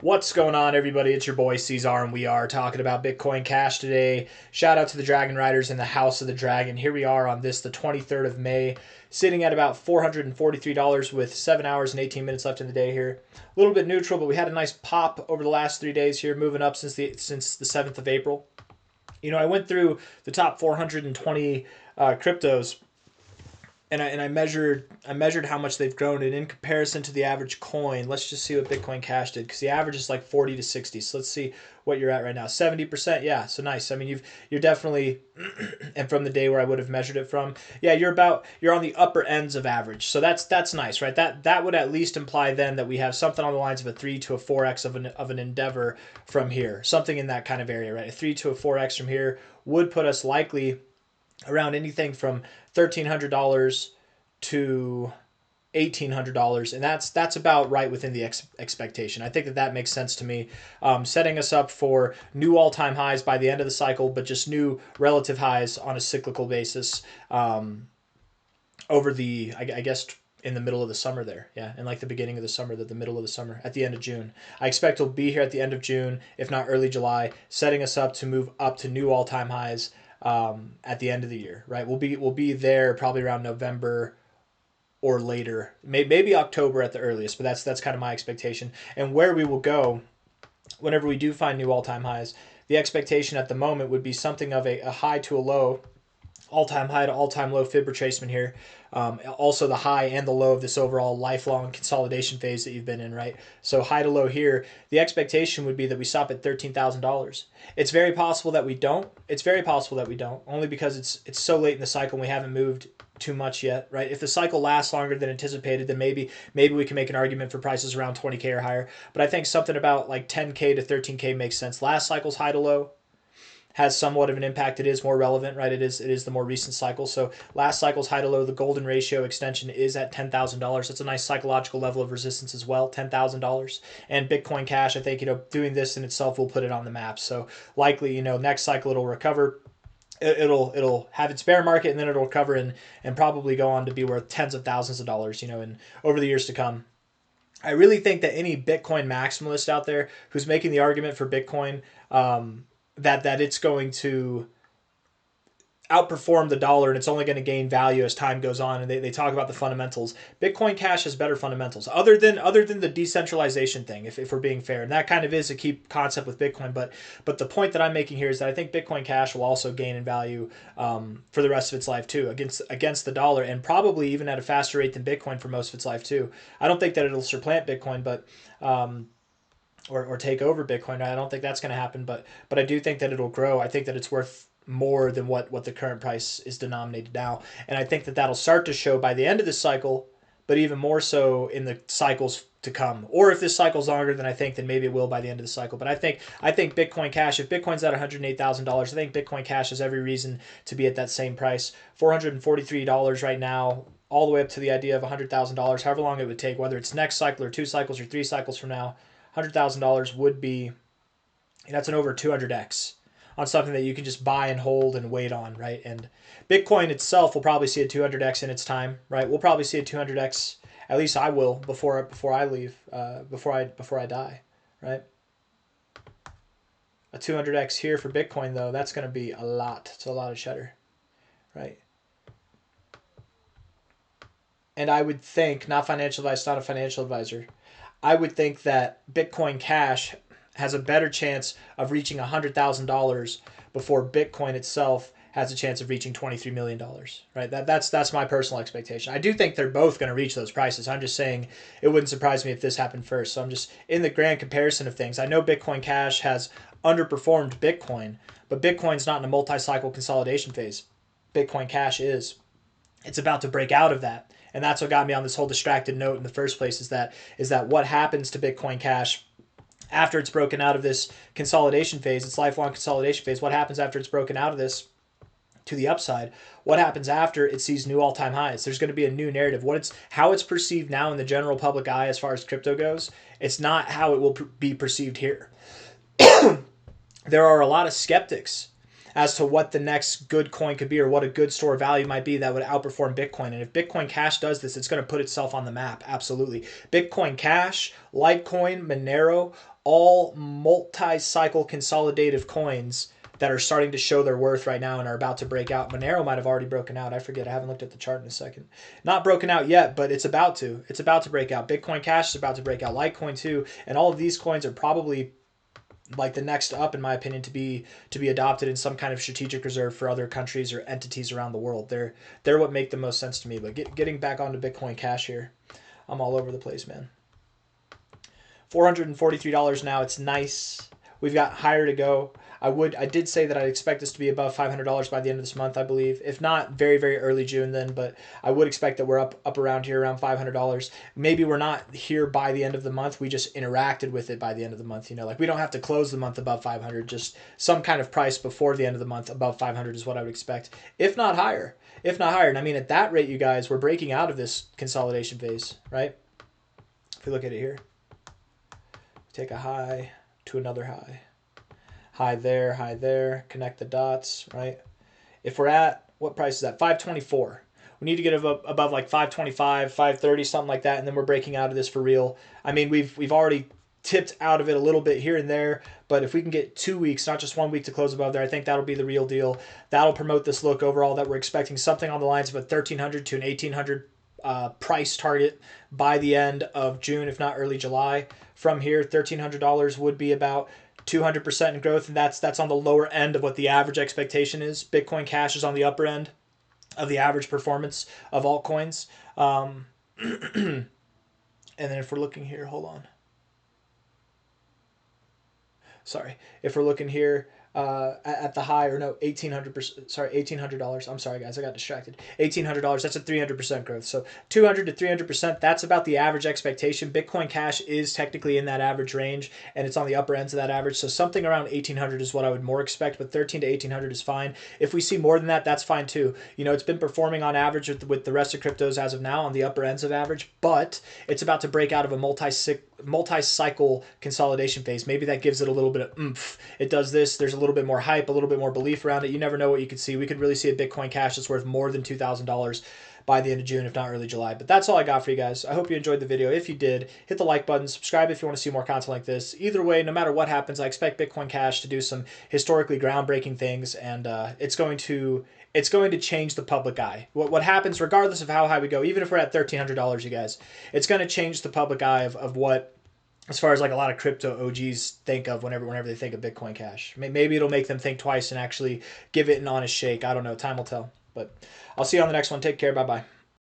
What's going on, everybody? It's your boy C-Zar, and we are talking about Bitcoin Cash today. Shout out to the Dragon Riders in the House of the Dragon. Here we are on this, the 23rd of May, sitting at about $443 with 7 hours and 18 minutes left in the day here. A little bit neutral, but we had a nice pop over the last 3 days here, moving up since the 7th of April. You know, I went through the top 420 cryptos, and I measured how much they've grown, and in comparison to the average coin, let's just see what Bitcoin Cash did, because the average is like 40 to 60. So let's see what you're at right now. 70%, yeah, so nice. I mean, you're definitely, and from the day where I would have measured it from, yeah, you're on the upper ends of average. So that's nice, right? That would at least imply then that we have something on the lines of a 3 to a 4x of an endeavor from here, something in that kind of area, right? A 3 to a 4x from here would put us likely around anything from $1,300 to $1,800, and that's about right within the expectation. I think that makes sense to me, setting us up for new all-time highs by the end of the cycle, but just new relative highs on a cyclical basis over the, I guess, in the middle of the summer there, yeah, and like the beginning of the summer, the middle of the summer, at the end of June. I expect we'll be here at the end of June, if not early July, setting us up to move up to new all-time highs at the end of the year, right? We'll be there probably around November or later, maybe October at the earliest, but that's kind of my expectation. And where we will go whenever we do find new all-time highs, the expectation at the moment would be something of a high to a low, all-time high to all-time low fib retracement here. Also the high and the low of this overall lifelong consolidation phase that you've been in, right? So high to low here, the expectation would be that we stop at $13,000. It's very possible that we don't. Only because it's so late in the cycle and we haven't moved too much yet, right? If the cycle lasts longer than anticipated, then maybe we can make an argument for prices around 20K or higher. But I think something about like 10K to 13K makes sense. Last cycle's high to low has somewhat of an impact. It is more relevant, right? It is the more recent cycle. So last cycle's high to low, the golden ratio extension is at $10,000. That's a nice psychological level of resistance as well, $10,000. And Bitcoin Cash, I think, doing this in itself will put it on the map. So likely, next cycle it'll recover. It'll have its bear market, and then it'll recover and probably go on to be worth tens of thousands of dollars, in over the years to come. I really think that any Bitcoin maximalist out there who's making the argument for Bitcoin, that it's going to outperform the dollar and it's only going to gain value as time goes on, and they talk about the fundamentals. Bitcoin Cash has better fundamentals other than the decentralization thing, if we're being fair, and that kind of is a key concept with Bitcoin. But the point that I'm making here is that I think Bitcoin Cash will also gain in value for the rest of its life too, against the dollar, and probably even at a faster rate than Bitcoin for most of its life too. I don't think that it'll supplant Bitcoin, but or take over Bitcoin. I don't think that's going to happen, but I do think that it'll grow. I think that it's worth more than what the current price is denominated now, and I think that that'll start to show by the end of this cycle, but even more so in the cycles to come. Or if this cycle's longer than I think, then maybe it will by the end of the cycle. But I think Bitcoin Cash, if Bitcoin's at $108,000, I think Bitcoin Cash has every reason to be at that same price. $443 right now, all the way up to the idea of $100,000, however long it would take, whether it's next cycle or 2 cycles or 3 cycles from now. $100,000 would be, that's an over 200x on something that you can just buy and hold and wait on, right? And Bitcoin itself will probably see a 200x in its time, right? We'll probably see a 200x, at least I will, before I leave, before I die, right? A 200x here for Bitcoin, though, that's going to be a lot. It's a lot of cheddar, right? And I would think, not financial advice, not a financial advisor, I would think that Bitcoin Cash has a better chance of reaching $100,000 before Bitcoin itself has a chance of reaching $23 million, right? That's my personal expectation. I do think they're both going to reach those prices. I'm just saying it wouldn't surprise me if this happened first. So I'm just, in the grand comparison of things, I know Bitcoin Cash has underperformed Bitcoin, but Bitcoin's not in a multi-cycle consolidation phase. Bitcoin Cash is. It's about to break out of that. And that's what got me on this whole distracted note in the first place, is that what happens to Bitcoin Cash after it's broken out of this consolidation phase, its lifelong consolidation phase. What happens after it's broken out of this to the upside? What happens after it sees new all-time highs? There's going to be a new narrative. How it's perceived now in the general public eye as far as crypto goes, it's not how it will be perceived here. There are a lot of skeptics as to what the next good coin could be, or what a good store of value might be that would outperform Bitcoin. And if Bitcoin Cash does this, it's going to put itself on the map, absolutely. Bitcoin Cash, Litecoin, Monero, all multi-cycle consolidative coins that are starting to show their worth right now and are about to break out. Monero might have already broken out. I forget. I haven't looked at the chart in a second. Not broken out yet, but it's about to. It's about to break out. Bitcoin Cash is about to break out. Litecoin too. And all of these coins are probably like the next up, in my opinion, to be adopted in some kind of strategic reserve for other countries or entities around the world. They're what make the most sense to me. But getting back onto Bitcoin Cash here, I'm all over the place, man. $443 now. It's nice. We've got higher to go. I did say that I'd expect this to be above $500 by the end of this month, I believe. If not, very, very early June then, but I would expect that we're up around here, around $500. Maybe we're not here by the end of the month. We just interacted with it by the end of the month. You know, like we don't have to close the month above 500. Just some kind of price before the end of the month above 500 is what I would expect, if not higher. If not higher. And I mean, at that rate, you guys, we're breaking out of this consolidation phase, right? If we look at it here, take a high to another high. High there, connect the dots, right? If we're at, what price is that? 524. We need to get above like 525, 530, something like that, and then we're breaking out of this for real. I mean, we've already tipped out of it a little bit here and there, but if we can get 2 weeks, not just 1 week to close above there, I think that'll be the real deal. That'll promote this look overall that we're expecting something on the lines of a 1,300 to an 1,800 price target by the end of June, if not early July. From here, $1,300 would be about 200% in growth, and that's on the lower end of what the average expectation is. Bitcoin Cash is on the upper end of the average performance of altcoins. And then if we're looking here, hold on. Sorry. If we're looking here at the high, or no, $1,800. I'm sorry, guys, I got distracted. $1,800. That's a 300% growth. So 200 to 300%. That's about the average expectation. Bitcoin Cash is technically in that average range, and it's on the upper ends of that average. So something around 1,800 is what I would more expect, but 13 to 1,800 is fine. If we see more than that, that's fine too. You know, it's been performing on average with the rest of cryptos as of now on the upper ends of average, but it's about to break out of a multi-cycle consolidation phase. Maybe that gives it a little bit of oomph. It does this. There's a little bit more hype, a little bit more belief around it. You never know what you could see. We could really see a Bitcoin Cash that's worth more than $2,000 by the end of June, if not early July. But that's all I got for you guys. I hope you enjoyed the video. If you did, hit the like button, subscribe if you want to see more content like this. Either way, no matter what happens, I expect Bitcoin Cash to do some historically groundbreaking things, and it's going to change the public eye. What happens, regardless of how high we go, even if we're at $1,300, you guys, it's going to change the public eye of what, as far as like a lot of crypto OGs think of whenever they think of Bitcoin Cash. Maybe it'll make them think twice and actually give it an honest shake. I don't know. Time will tell. But I'll see you on the next one. Take care. Bye-bye.